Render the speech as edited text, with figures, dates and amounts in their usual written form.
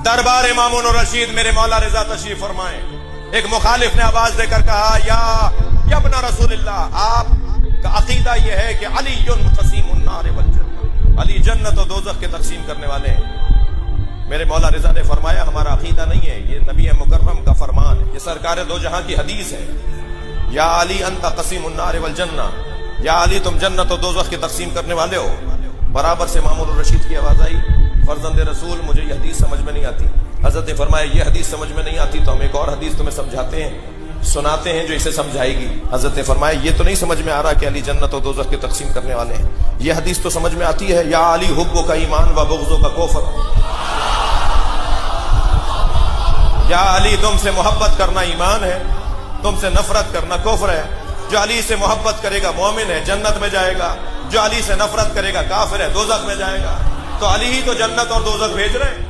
دربار مامون الرشید میرے مولا رضا تشریف فرمائیں. ایک مخالف نے آواز دے کر کہا یا ابن رسول اللہ، آپ کا عقیدہ یہ ہے کہ علی قسیم النار والجنہ، علی جنت و دوزخ کے تقسیم کرنے والے ہیں. میرے مولا رضا نے فرمایا ہمارا عقیدہ نہیں ہے، یہ نبی مکرم کا فرمان ہے، یہ سرکار دو جہاں کی حدیث ہے. یا علی انت قسیم النار والجنہ، یا علی تم جنت و دوزخ کی تقسیم کرنے والے ہو. برابر سے مامون الرشید کی آواز آئی، فرزند رسول مجھے یہ حدیث سمجھ میں نہیں آتی. حضرت نے فرمایا یہ حدیث سمجھ میں نہیں آتی تو ہم ایک اور حدیث تمہیں سمجھاتے ہیں، سناتے ہیں جو اسے سمجھائے گی. حضرت نے فرمایا یہ تو نہیں سمجھ میں آ رہا کہ علی جنت و دوزخ کی تقسیم کرنے والے ہیں، یہ حدیث تو سمجھ میں آتی ہے یا علی حبو کا ایمان و بغضو کا کفر. یا علی تم سے محبت کرنا ایمان ہے، تم سے نفرت کرنا کفر ہے. جو علی سے محبت کرے گا مومن ہے، جنت میں جائے گا. جو علی سے نفرت کرے گا کافر ہے، دوزخ میں جائے گا. تو علی ہی تو جنت اور دوزخ بھیج رہے ہیں.